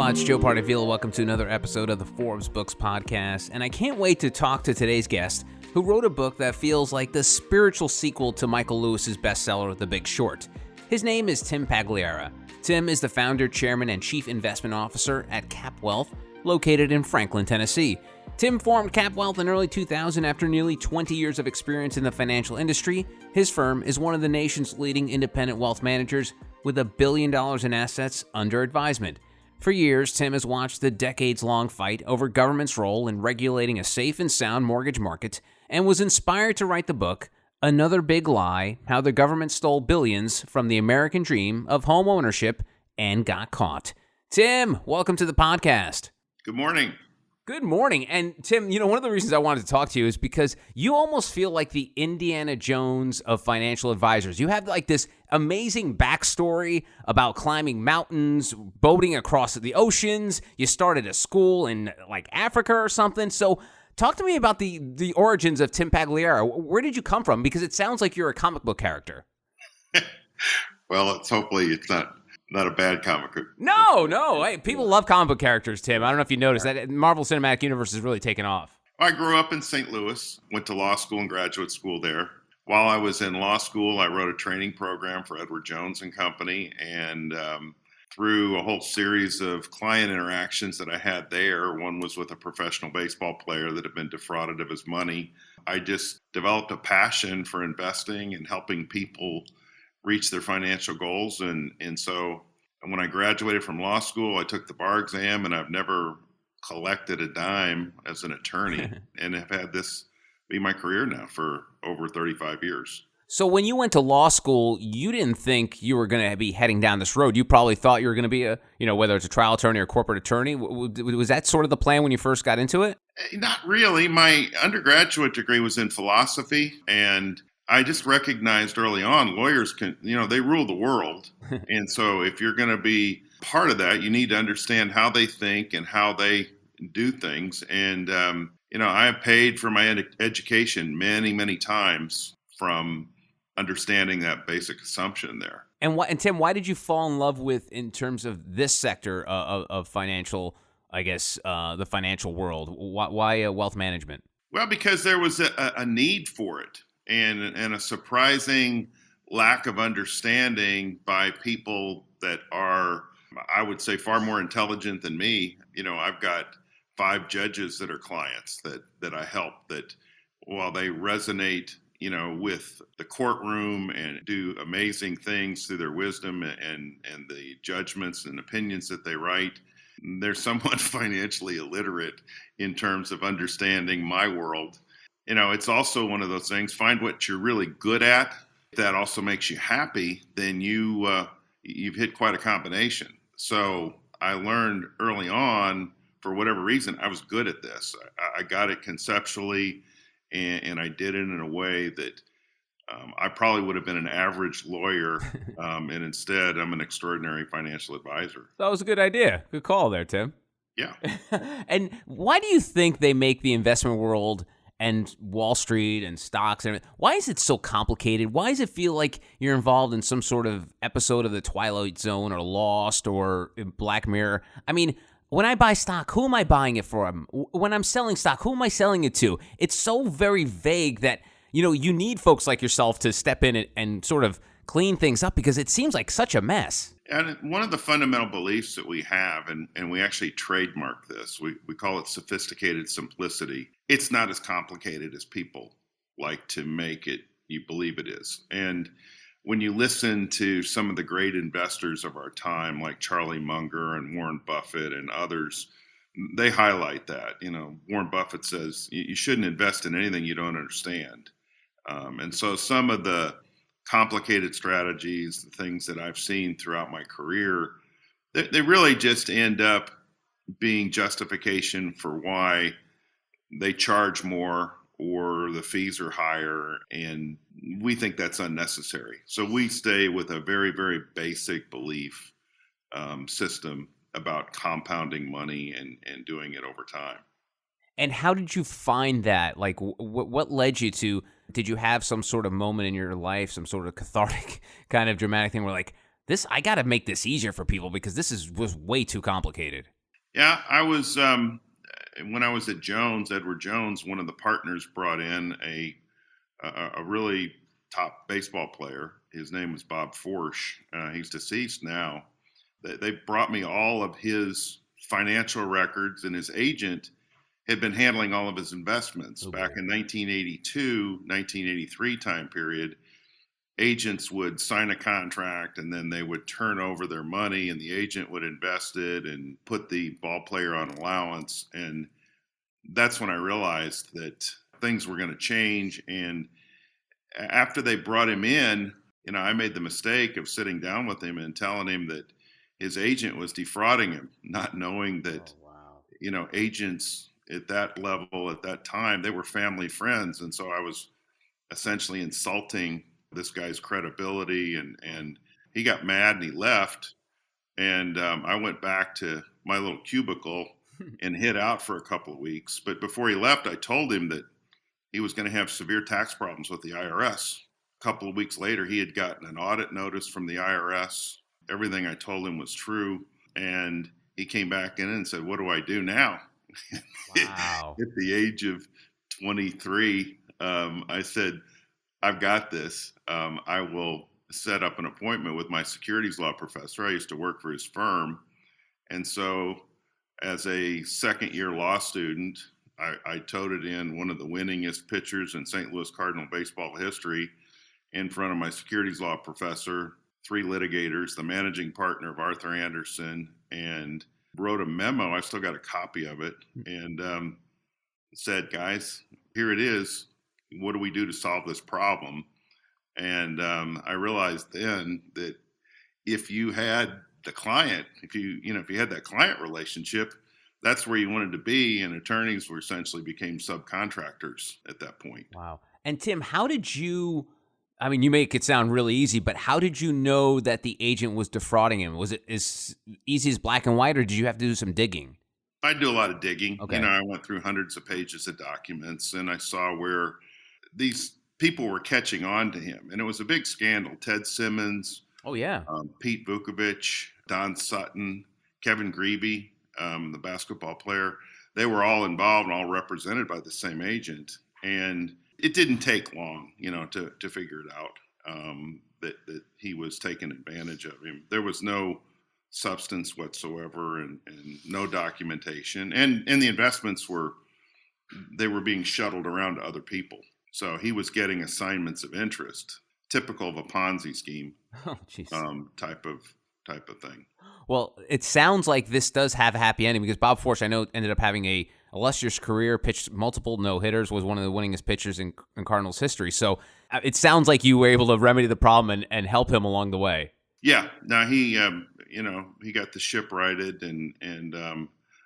it's Joe Partavilla. Welcome to another episode of the ForbesBooks podcast. And I can't wait to talk to today's guest, who wrote a book that feels like the spiritual sequel to Michael Lewis's bestseller, The Big Short. His name is Tim Pagliara. Tim is the founder, chairman, and chief investment officer at CapWealth, located in Franklin, Tennessee. Tim formed CapWealth in early 2000 after nearly 20 years of experience in the financial industry. His firm is one of the nation's leading independent wealth managers with $1 billion in assets under advisement. For years, Tim has watched the decades-long fight over government's role in regulating a safe and sound mortgage market and was inspired to write the book, Another Big Lie: How the Government Stole Billions from the American Dream of Home Ownership and Got Caught. Tim, welcome to the podcast. Good morning. Good morning. And Tim, one of the reasons I wanted to talk to you is because you almost feel like the Indiana Jones of financial advisors. You have like this amazing backstory about climbing mountains, boating across the oceans. You started a school in like Africa or something. So talk to me about the origins of Tim Pagliara. Where did you come from? Because it sounds like you're a comic book character. Well, hopefully it's not a bad comic book. No. Hey, people love comic book characters, Tim. I don't know if you noticed that Marvel Cinematic Universe has really taken off. I grew up in St. Louis, went to law school and graduate school there. While I was in law school, I wrote a training program for Edward Jones and Company, and through a whole series of client interactions that I had there, one was with a professional baseball player that had been defrauded of his money. I just developed a passion for investing and helping people reach their financial goals. And so when I graduated from law school, I took the bar exam, and I've never collected a dime as an attorney and have had this be my career now for over 35 years. So when you went to law school, you didn't think you were going to be heading down this road. You probably thought you were going to be whether it's a trial attorney or corporate attorney. Was that sort of the plan when you first got into it? Not really. My undergraduate degree was in philosophy, and I just recognized early on lawyers can, they rule the world. And so if you're going to be part of that, you need to understand how they think and how they do things. And, I have paid for my education many, many times from understanding that basic assumption there. And Tim, why did you fall in love with, in terms of this sector of financial, the financial world? Why wealth management? Well, because there was a need for it. And a surprising lack of understanding by people that are, I would say, far more intelligent than me. I've got 5 judges that are clients that I help, that while they resonate, with the courtroom and do amazing things through their wisdom and the judgments and opinions that they write, they're somewhat financially illiterate in terms of understanding my world. It's also one of those things, find what you're really good at. If that also makes you happy, then you've hit quite a combination. So I learned early on, for whatever reason, I was good at this. I got it conceptually, and I did it in a way that I probably would have been an average lawyer, and instead I'm an extraordinary financial advisor. That was a good idea. Good call there, Tim. Yeah. And why do you think they make the investment world and Wall Street and stocks and everything, why is it so complicated? Why does it feel like you're involved in some sort of episode of The Twilight Zone or Lost or Black Mirror? I mean, when I buy stock, who am I buying it for? When I'm selling stock, who am I selling it to? It's so very vague that, you need folks like yourself to step in and sort of clean things up, because it seems like such a mess. And one of the fundamental beliefs that we have, and we actually trademark this, we call it sophisticated simplicity. It's not as complicated as people like to make it, you believe it is. And when you listen to some of the great investors of our time, like Charlie Munger and Warren Buffett and others, they highlight that. Warren Buffett says you shouldn't invest in anything you don't understand. And so some of the complicated strategies, the things that I've seen throughout my career, they really just end up being justification for why they charge more or the fees are higher, and we think that's unnecessary. So we stay with a very, very basic belief system about compounding money and doing it over time. And how did you find that? Like, what led you to, did you have some sort of moment in your life, some sort of cathartic kind of dramatic thing where like, I got to make this easier for people because was way too complicated? Yeah, I was when I was at Jones, Edward Jones, one of the partners brought in a really top baseball player. His name was Bob Forsch. He's deceased now. They brought me all of his financial records, and his agent had been handling all of his investments Oh back boy. in 1982, 1983 time period. Agents would sign a contract and then they would turn over their money and the agent would invest it and put the ball player on allowance. And that's when I realized that things were going to change. And after they brought him in, I made the mistake of sitting down with him and telling him that his agent was defrauding him, not knowing that, Oh, wow. agents at that level at that time, they were family friends. And so I was essentially insulting this guy's credibility, and he got mad and he left. And I went back to my little cubicle and hid out for a couple of weeks. But before he left, I told him that he was going to have severe tax problems with the IRS. A couple of weeks later, he had gotten an audit notice from the IRS. Everything I told him was true. And he came back in and said, "What do I do now?" Wow. At the age of 23, I said, "I've got this. I will set up an appointment with my securities law professor." I used to work for his firm. And so, as a second year law student, I toted in one of the winningest pitchers in St. Louis Cardinal baseball history in front of my securities law professor, three litigators, the managing partner of Arthur Anderson, and wrote a memo. I still got a copy of it, and said, "Guys, here it is. What do we do to solve this problem?" And I realized then that if you had the client, if you had that client relationship, that's where you wanted to be. And attorneys were essentially became subcontractors at that point. Wow. And Tim, how did you? I mean, you make it sound really easy, but how did you know that the agent was defrauding him? Was it as easy as black and white, or did you have to do some digging? I do a lot of digging. Okay. I went through hundreds of pages of documents and I saw where these people were catching on to him. And it was a big scandal. Ted Simmons, Oh yeah. Pete Vukovich, Don Sutton, Kevin Greavy, the basketball player. They were all involved and all represented by the same agent. And it didn't take long, to figure it out, that he was taking advantage of him. There was no substance whatsoever, and no documentation. And the investments were being shuttled around to other people. So he was getting assignments of interest, typical of a Ponzi scheme, Oh jeez. type of thing. Well, it sounds like this does have a happy ending because Bob Forsch, I know, ended up having a illustrious career, pitched multiple no-hitters, was one of the winningest pitchers in Cardinals history. So it sounds like you were able to remedy the problem and help him along the way. Yeah. Now he got the ship righted, and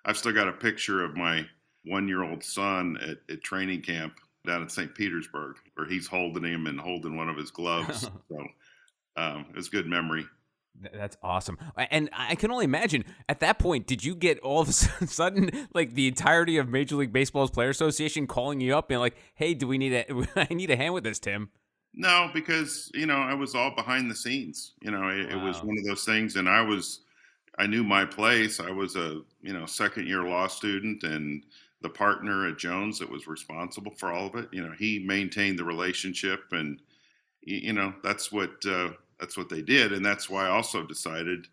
I've still got a picture of my 1-year-old son at training camp down in St. Petersburg, where he's holding him and holding one of his gloves. So it's a good memory. That's awesome. And I can only imagine, at that point, did you get all of a sudden, like, the entirety of Major League Baseball's Player Association calling you up and like, "Hey, do we need I need a hand with this, Tim"? No, because I was all behind the scenes. It was Wow. one of those things, and I knew my place. I was a second year law student, and the partner at Jones that was responsible for all of it. He maintained the relationship, and that's what they did, and that's why I also decided,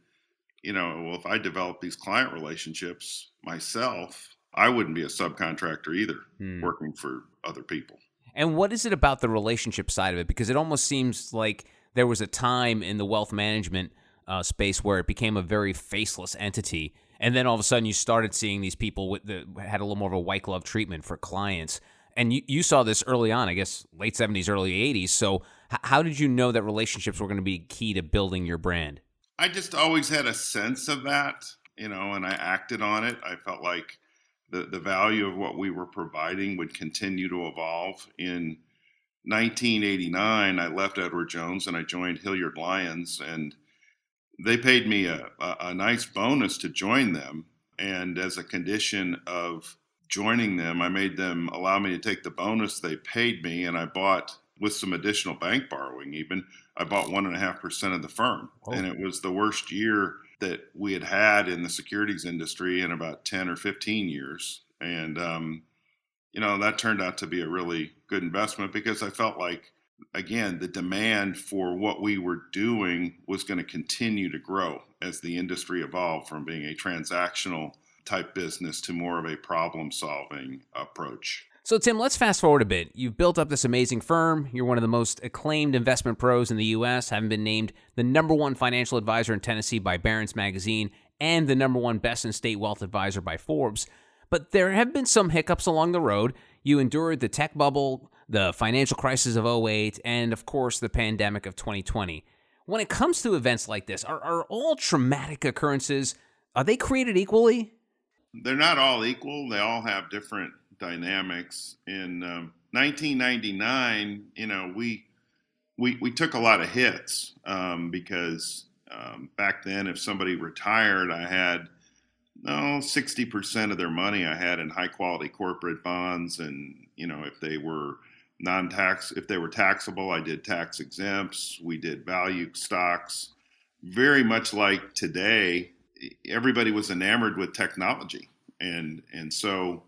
well, if I develop these client relationships myself, I wouldn't be a subcontractor either, Hmm. working for other people. And what is it about the relationship side of it? Because it almost seems like there was a time in the wealth management space where it became a very faceless entity, and then all of a sudden you started seeing these people had a little more of a white glove treatment for clients. And you saw this early on, I guess, late 70s, early 80s. So how did you know that relationships were going to be key to building your brand? I just always had a sense of that, and I acted on it. I felt like the value of what we were providing would continue to evolve. In 1989, I left Edward Jones and I joined Hilliard Lyons, and they paid me a nice bonus to join them. And as a condition of joining them, I made them allow me to take the bonus they paid me. And I bought, with some additional bank borrowing, even, I bought 1.5% of the firm. Oh, And it was the worst year that we had in the securities industry in about 10 or 15 years. And, that turned out to be a really good investment because I felt like, again, the demand for what we were doing was going to continue to grow as the industry evolved from being a transactional type business to more of a problem solving approach. So, Tim, let's fast forward a bit. You've built up this amazing firm. You're one of the most acclaimed investment pros in the U.S., having been named the #1 financial advisor in Tennessee by Barron's Magazine and the #1 best in state wealth advisor by Forbes. But there have been some hiccups along the road. You endured the tech bubble, the financial crisis of '08, and, of course, the pandemic of 2020. When it comes to events like this, are all traumatic occurrences, are they created equally? They're not all equal. They all have different dynamics. In 1999, we took a lot of hits because back then, if somebody retired, I had 60% of their money I had in high quality corporate bonds, and if they were if they were taxable, I did tax exempts. We did value stocks. Very much like today, everybody was enamored with technology, and so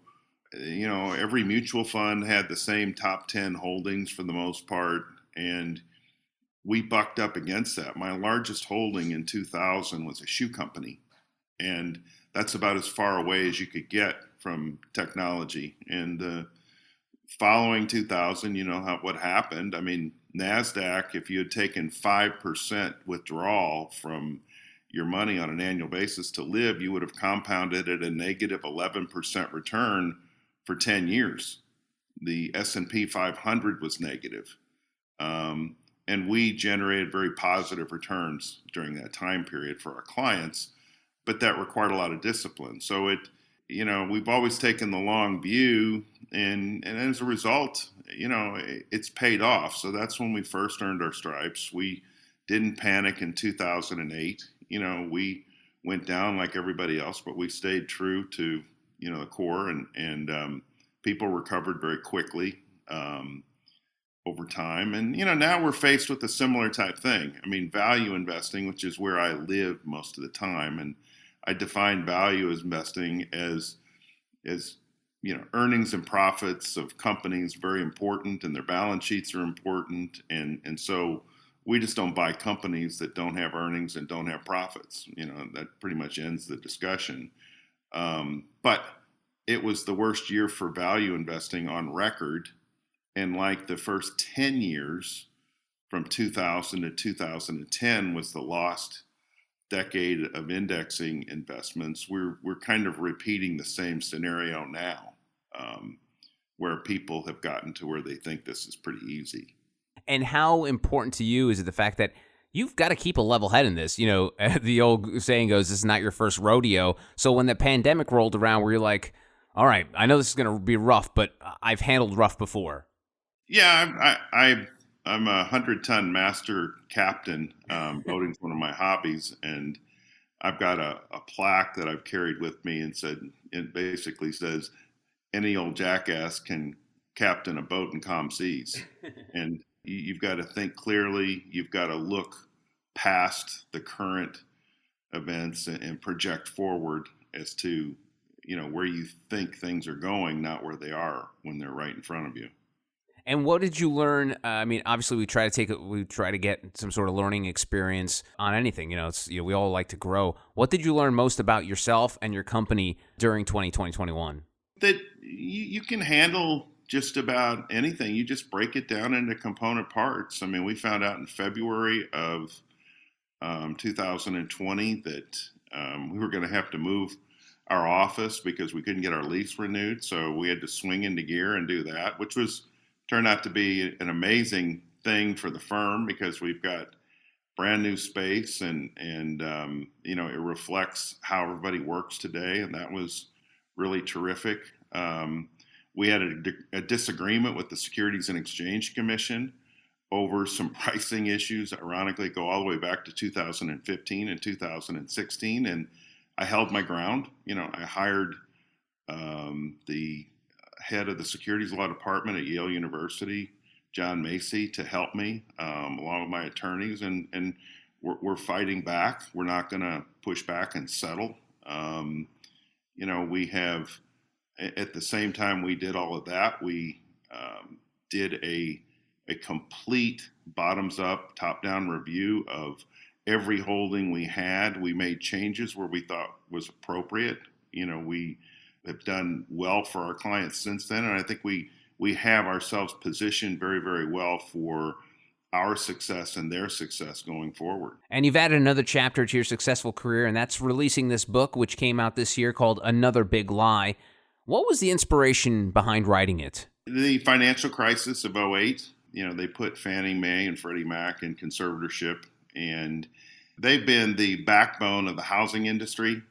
every mutual fund had the same top 10 holdings for the most part, and we bucked up against that. My largest holding in 2000 was a shoe company, and that's about as far away as you could get from technology. And following 2000, what happened. I mean, NASDAQ, if you had taken 5% withdrawal from your money on an annual basis to live, you would have compounded at a negative 11% return for 10 years. The S&P 500 was negative. And we generated very positive returns during that time period for our clients, but that required a lot of discipline. So we've always taken the long view, and as a result, it's paid off. So that's when we first earned our stripes. We didn't panic in 2008. We went down like everybody else, but we stayed true to, the core, and people recovered very quickly over time. And, now we're faced with a similar type thing. I mean, value investing, which is where I live most of the time. And I define value as investing as earnings and profits of companies very important, and their balance sheets are important. And so we just don't buy companies that don't have earnings and don't have profits. That pretty much ends the discussion. But it was the worst year for value investing on record. And like the first 10 years from 2000 to 2010 was the lost decade of indexing investments. We're kind of repeating the same scenario now, where people have gotten to where they think this is pretty easy. And how important to you is it the fact that you've got to keep a level head in this? The old saying goes, this is not your first rodeo. So when the pandemic rolled around, where you're like, all right, I know this is going to be rough, but I've handled rough before. Yeah, I'm a 100-ton master captain. Boating's one of my hobbies, and I've got a plaque that I've carried with me, and it basically says, any old jackass can captain a boat in calm seas. And you've got to think clearly. You've got to look past the current events and project forward as to, where you think things are going, not where they are when they're right in front of you. And what did you learn? I mean, obviously, we try to get some sort of learning experience on anything. We all like to grow. What did you learn most about yourself and your company during 2021? That you can handle just about anything. You just break it down into component parts. I mean, we found out in February of 2020 that we were going to have to move our office because we couldn't get our lease renewed. So we had to swing into gear and do that, which turned out to be an amazing thing for the firm because we've got brand new space and it reflects how everybody works today. And that was really terrific. We had a disagreement with the Securities and Exchange Commission over some pricing issues, ironically, go all the way back to 2015 and 2016. And I held my ground. I hired the head of the securities law department at Yale University, John Macy, to help me, along with my attorneys. And we're fighting back. We're not going to push back and settle. We have, at the same time we did all of that, we did a complete bottoms-up, top-down review of every holding we had. We made changes where we thought was appropriate. We have done well for our clients since then, and I think we have ourselves positioned very, very well for our success and their success going forward. And you've added another chapter to your successful career, and that's releasing this book, which came out this year, called Another Big Lie. What was the inspiration behind writing it? The financial crisis of '08, they put Fannie Mae and Freddie Mac in conservatorship, and they've been the backbone of the housing industry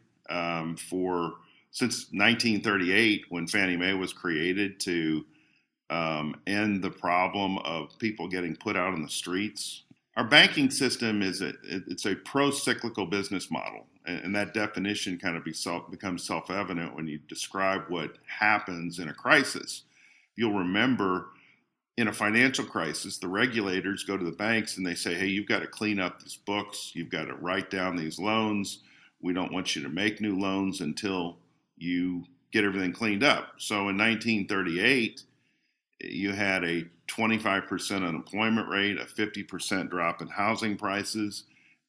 since 1938, when Fannie Mae was created to end the problem of people getting put out on the streets. Our banking system it's a pro-cyclical business model, and that definition kind of becomes self-evident when you describe what happens in a crisis. You'll remember, in a financial crisis, the regulators go to the banks and they say, hey, you've got to clean up these books. You've got to write down these loans. We don't want you to make new loans until you get everything cleaned up. So in 1938, you had a 25% unemployment rate, a 50% drop in housing prices,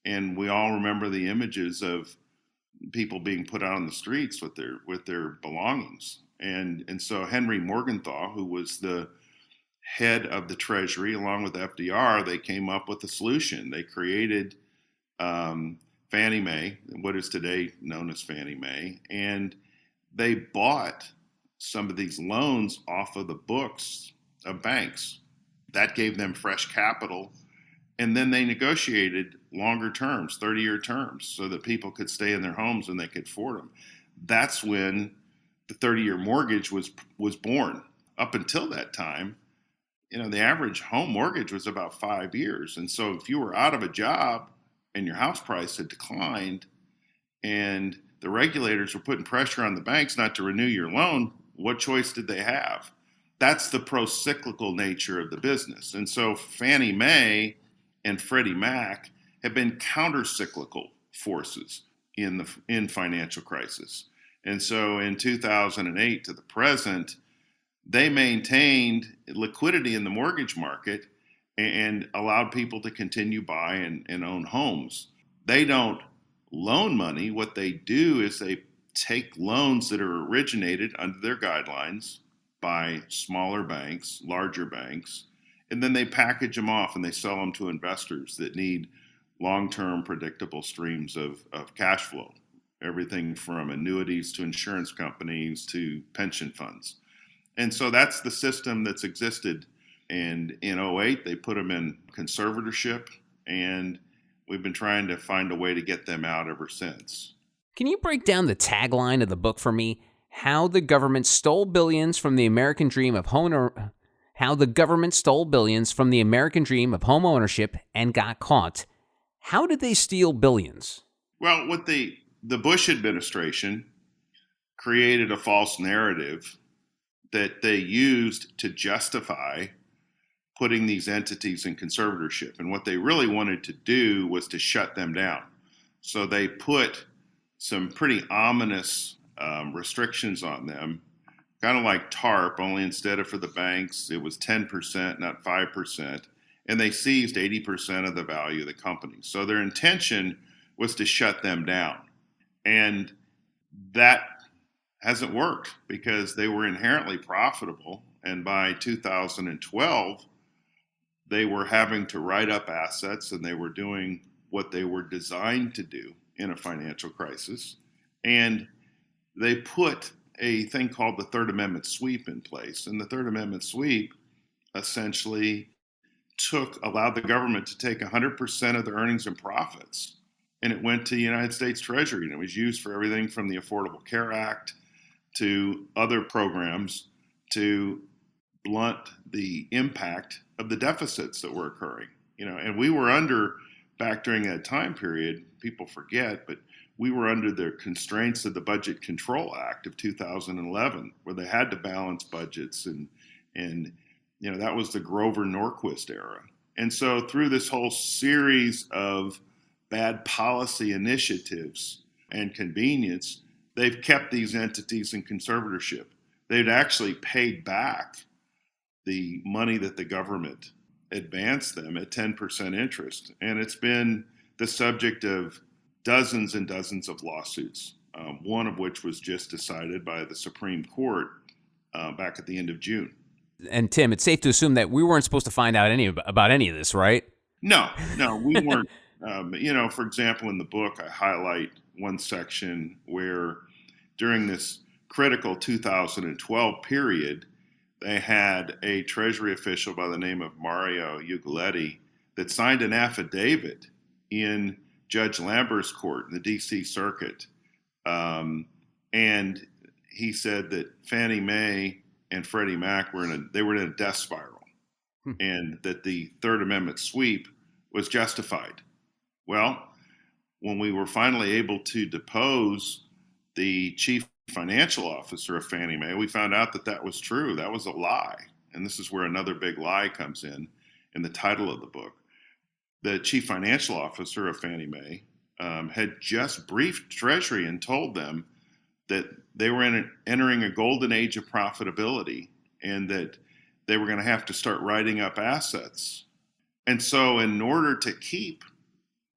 and we all remember the images of people being put out on the streets with their belongings. And so Henry Morgenthau, who was the head of the Treasury, along with FDR, they came up with a solution. They created Fannie Mae, what is today known as Fannie Mae, and they bought some of these loans off of the books of banks. That gave them fresh capital. And then they negotiated longer terms, 30-year terms, so that people could stay in their homes and they could afford them. That's when the 30-year mortgage was born. Up until that time, the average home mortgage was about 5 years. And so if you were out of a job and your house price had declined and the regulators were putting pressure on the banks not to renew your loan, what choice did they have? That's the pro-cyclical nature of the business. And so Fannie Mae and Freddie Mac have been counter-cyclical forces in financial crisis. And so in 2008 to the present, they maintained liquidity in the mortgage market and allowed people to continue buy and own homes. They don't loan money. What they do is they take loans that are originated under their guidelines by smaller banks, larger banks, and then they package them off and they sell them to investors that need long-term predictable streams of cash flow, everything from annuities to insurance companies to pension funds. And so that's the system that's existed. And in '08, they put them in conservatorship, and we've been trying to find a way to get them out ever since. Can you break down the tagline of the book for me? How the government stole billions from the American dream of How the government stole billions from the American dream of home ownership and got caught. How did they steal billions? Well, what the Bush administration created a false narrative that they used to justify putting these entities in conservatorship. And what they really wanted to do was to shut them down. So they put some pretty ominous restrictions on them, kind of like TARP, only instead of for the banks, it was 10%, not 5%. And they seized 80% of the value of the company. So their intention was to shut them down. And that hasn't worked because they were inherently profitable. And by 2012, they were having to write up assets and they were doing what they were designed to do in a financial crisis. And they put a thing called the Third Amendment sweep in place. And the Third Amendment sweep essentially allowed the government to take 100% of the earnings and profits. And it went to the United States Treasury, and it was used for everything from the Affordable Care Act to other programs to blunt the impact of the deficits that were occurring. And we were under, back during that time period, people forget, but we were under the constraints of the Budget Control Act of 2011, where they had to balance budgets, and that was the Grover Norquist era. And so through this whole series of bad policy initiatives and convenience, they've kept these entities in conservatorship. They'd actually paid back the money that the government advanced them at 10% interest. And it's been the subject of dozens and dozens of lawsuits, one of which was just decided by the Supreme Court back at the end of June. And Tim, it's safe to assume that we weren't supposed to find out about any of this, right? No, we weren't. For example, in the book, I highlight one section where during this critical 2012 period, they had a Treasury official by the name of Mario Ugoletti that signed an affidavit in Judge Lambert's court in the D.C. Circuit. And he said that Fannie Mae and Freddie Mac were in a death spiral, and that the Third Amendment sweep was justified. Well, when we were finally able to depose the chief financial officer of Fannie Mae, we found out that that was true. That was a lie. And this is where another big lie comes in the title of the book. The chief financial officer of Fannie Mae had just briefed Treasury and told them that they were entering a golden age of profitability and that they were going to have to start writing up assets. And so in order to keep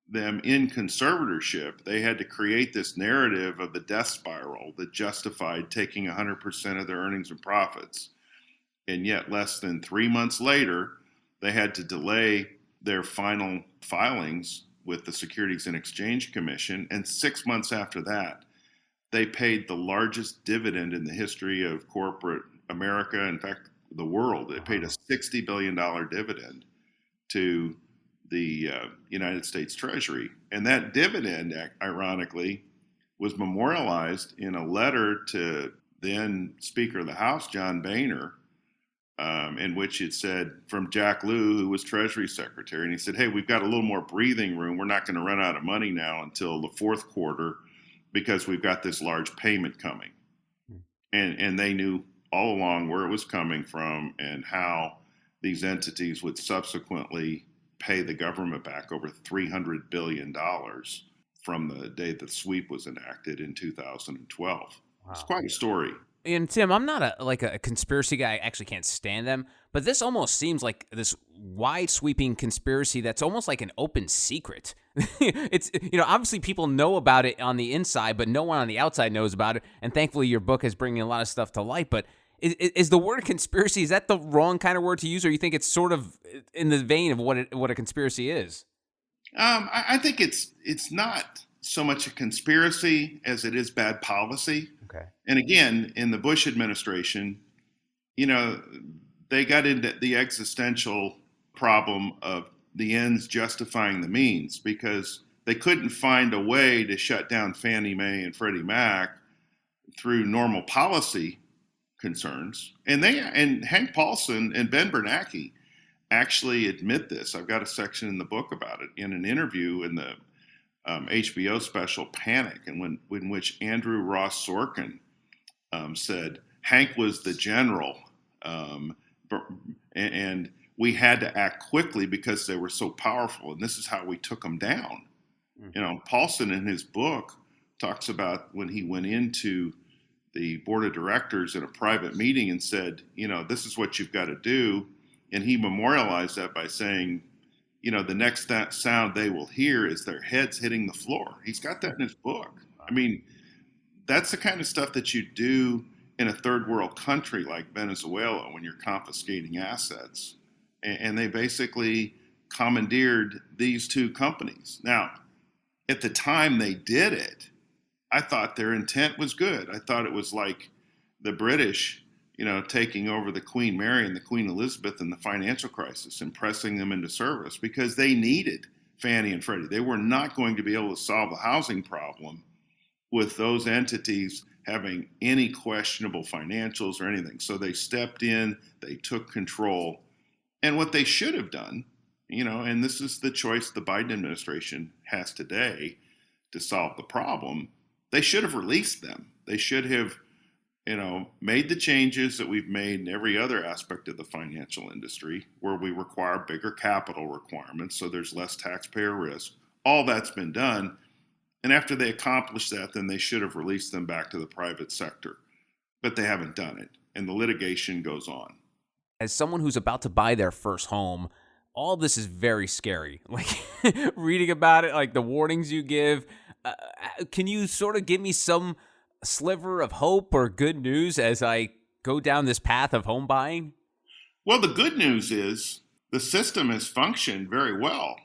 them in conservatorship, they had to create this narrative of the death spiral that justified taking 100% of their earnings and profits. And yet less than 3 months later, they had to delay their final filings with the Securities and Exchange Commission. And 6 months after that, they paid the largest dividend in the history of corporate America, in fact, the world. They paid a $60 billion dividend to the United States Treasury. And that dividend, ironically, was memorialized in a letter to then Speaker of the House, John Boehner, in which it said from Jack Lew, who was Treasury Secretary. And he said, hey, we've got a little more breathing room. We're not going to run out of money now until the fourth quarter because we've got this large payment coming. And they knew all along where it was coming from and how these entities would subsequently pay the government back over $300 billion from the day the sweep was enacted in 2012. Wow. It's quite a story. And Tim, I'm not a conspiracy guy. I actually can't stand them. But this almost seems like this wide sweeping conspiracy that's almost like an open secret. It's, obviously people know about it on the inside, but no one on the outside knows about it. And thankfully your book is bringing a lot of stuff to light. But is the word conspiracy, is that the wrong kind of word to use? Or you think it's sort of in the vein of what a conspiracy is? I think it's not so much a conspiracy as it is bad policy. Okay. And again, in the Bush administration, they got into the existential problem of the ends justifying the means because they couldn't find a way to shut down Fannie Mae and Freddie Mac through normal policy concerns. And Hank Paulson and Ben Bernanke actually admit this. I've got a section in the book about it in an interview in the HBO special Panic, and in which Andrew Ross Sorkin said Hank was the general, and we had to act quickly because they were so powerful, and this is how we took them down. Mm-hmm. Paulson in his book talks about when he went into the board of directors in a private meeting and said, this is what you've got to do, and he memorialized that by saying, the next sound they will hear is their heads hitting the floor. He's got that in his book. I mean, that's the kind of stuff that you do in a third world country like Venezuela when you're confiscating assets. And they basically commandeered these two companies. Now, at the time they did it, I thought their intent was good. I thought it was like the British taking over the Queen Mary and the Queen Elizabeth in the financial crisis and pressing them into service because they needed Fannie and Freddie. They were not going to be able to solve the housing problem with those entities having any questionable financials or anything. So they stepped in, they took control. And what they should have done, and this is the choice the Biden administration has today to solve the problem, they should have released them. They should have made the changes that we've made in every other aspect of the financial industry where we require bigger capital requirements so there's less taxpayer risk, all that's been done. And after they accomplish that, then they should have released them back to the private sector. But they haven't done it, and the litigation goes on. As someone who's about to buy their first home, all this is very scary. Like reading about it, like the warnings you give. Can you sort of give me some sliver of hope or good news as I go down this path of home buying? Well, the good news is the system has functioned very well.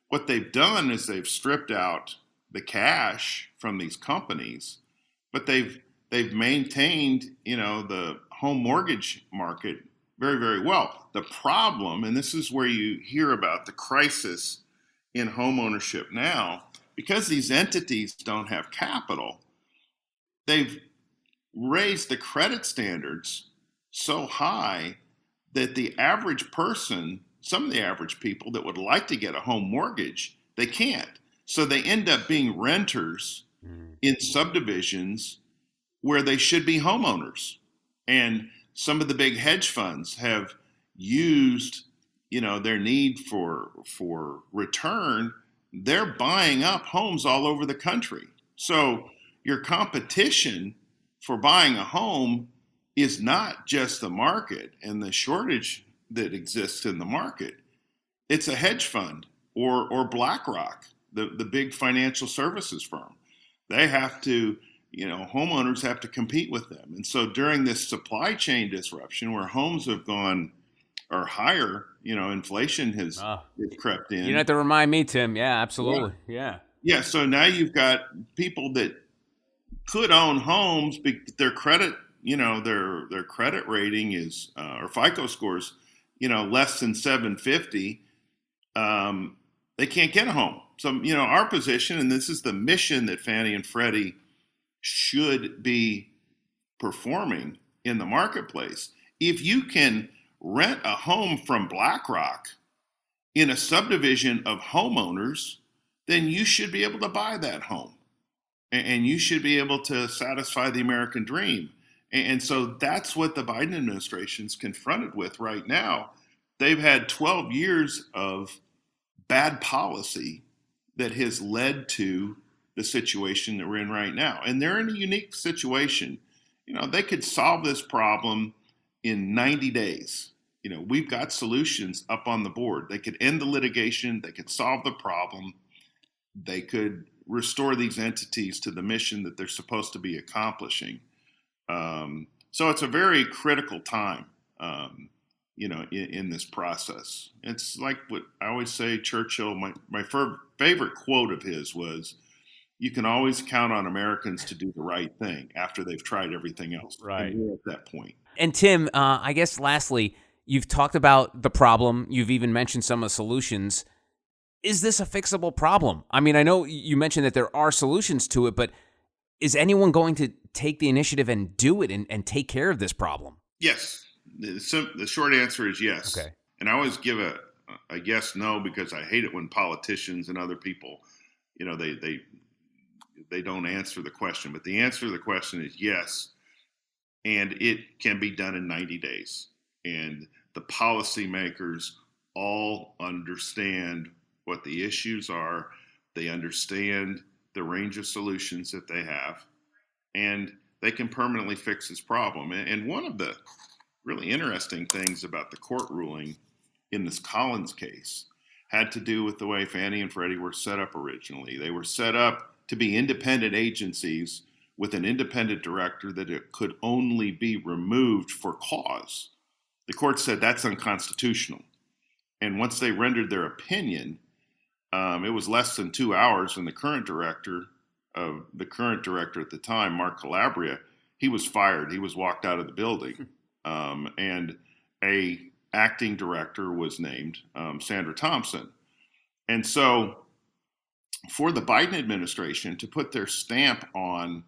What they've done is they've stripped out the cash from these companies, but they've maintained, the home mortgage market very, very well. The problem, and this is where you hear about the crisis in home ownership now, because these entities don't have capital, they've raised the credit standards so high that the average person, some of the average people that would like to get a home mortgage, they can't. So they end up being renters in subdivisions where they should be homeowners. And some of the big hedge funds have used, their need for return. They're buying up homes all over the country. So your competition for buying a home is not just the market and the shortage that exists in the market. It's a hedge fund or BlackRock, the big financial services firm. They have to, homeowners have to compete with them. And so during this supply chain disruption where homes have gone or higher, inflation has crept in. You don't have to remind me, Tim. Yeah, absolutely. Yeah. Yeah. So now you've got people that could own homes, but their credit, their credit rating is, or FICO scores, less than 750. They can't get a home. So, our position, and this is the mission that Fannie and Freddie should be performing in the marketplace. If you can rent a home from BlackRock in a subdivision of homeowners, then you should be able to buy that home. And you should be able to satisfy the American dream. And so that's what the Biden administration's confronted with right now. They've had 12 years of bad policy that has led to the situation that we're in right now. And they're in a unique situation. They could solve this problem in 90 days. We've got solutions up on the board. They could end the litigation. They could solve the problem. They could restore these entities to the mission that they're supposed to be accomplishing. So it's a very critical time, in this process. It's like what I always say, Churchill, my favorite quote of his was, you can always count on Americans to do the right thing after they've tried everything else. Right. And we're at that point. And Tim, I guess lastly, you've talked about the problem. You've even mentioned some of the solutions. Is this a fixable problem? I mean, I know you mentioned that there are solutions to it, but is anyone going to take the initiative and do it and take care of this problem? Yes. The short answer is yes. Okay. And I always give a yes, no, because I hate it when politicians and other people, they don't answer the question. But the answer to the question is yes. And it can be done in 90 days. And the policymakers all understand what the issues are. They understand the range of solutions that they have, and they can permanently fix this problem. And one of the really interesting things about the court ruling in this Collins case had to do with the way Fannie and Freddie were set up originally. They were set up to be independent agencies with an independent director that it could only be removed for cause. The court said that's unconstitutional. And once they rendered their opinion, it was less than 2 hours, and the current director at the time, Mark Calabria, he was fired. He was walked out of the building. And a acting director was named, Sandra Thompson. And so for the Biden administration to put their stamp on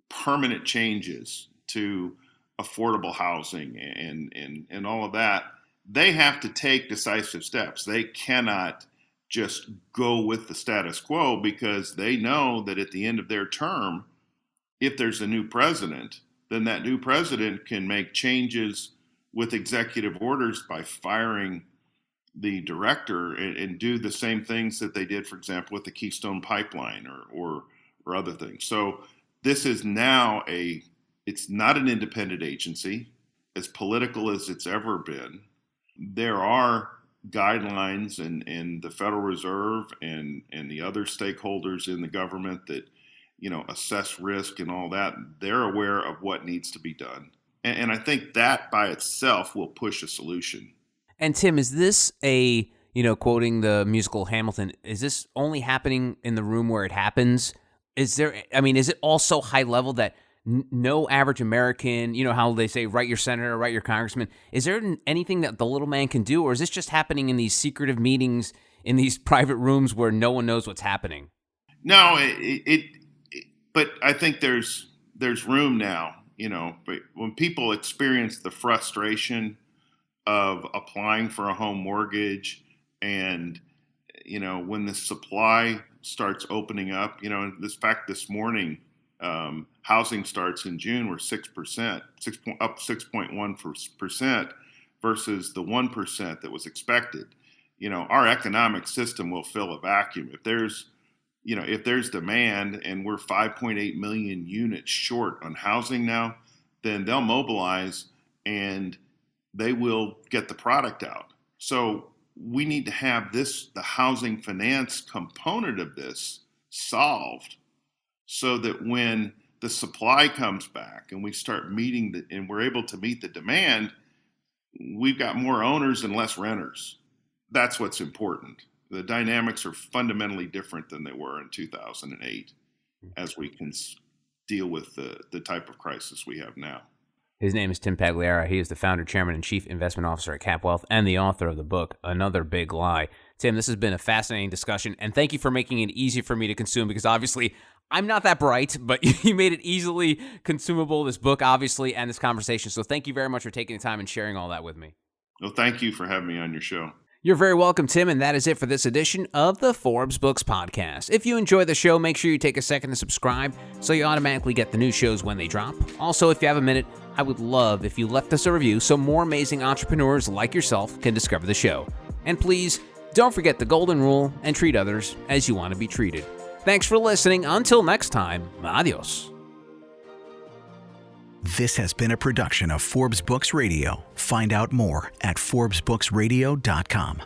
permanent changes to affordable housing and all of that, they have to take decisive steps. They cannot just go with the status quo, because they know that at the end of their term, if there's a new president, then that new president can make changes with executive orders by firing, the director and do the same things that they did, for example, with the Keystone Pipeline or other things. So this is now it's not an independent agency, as political as it's ever been. There are guidelines and the Federal Reserve and the other stakeholders in the government that, assess risk and all that. They're aware of what needs to be done. And I think that by itself will push a solution. And Tim, is this quoting the musical Hamilton, is this only happening in the room where it happens? Is it all so high level that no average American, how they say, write your senator, write your congressman. Is there anything that the little man can do, or is this just happening in these secretive meetings in these private rooms where no one knows what's happening? No, but I think there's room now, but when people experience the frustration of applying for a home mortgage and, when the supply starts opening up, this morning, housing starts in June were 6%, up 6.1% versus the 1% that was expected. Our economic system will fill a vacuum. If there's demand and we're 5.8 million units short on housing now, then they'll mobilize and they will get the product out. So we need to have the housing finance component of this solved so that when the supply comes back and we start meeting and we're able to meet the demand, we've got more owners and less renters. That's what's important. The dynamics are fundamentally different than they were in 2008 as we can deal with the type of crisis we have now. His name is Tim Pagliara. He is the founder, chairman, and chief investment officer at CapWealth and the author of the book, Another Big Lie. Tim, this has been a fascinating discussion, and thank you for making it easy for me to consume, because obviously I'm not that bright, but you made it easily consumable, this book, obviously, and this conversation. So thank you very much for taking the time and sharing all that with me. Well, thank you for having me on your show. You're very welcome, Tim, and that is it for this edition of the ForbesBooks podcast. If you enjoy the show, make sure you take a second to subscribe so you automatically get the new shows when they drop. Also, if you have a minute, I would love if you left us a review so more amazing entrepreneurs like yourself can discover the show. And please, don't forget the golden rule and treat others as you want to be treated. Thanks for listening. Until next time, adios. This has been a production of ForbesBooks Radio. Find out more at ForbesBooksRadio.com.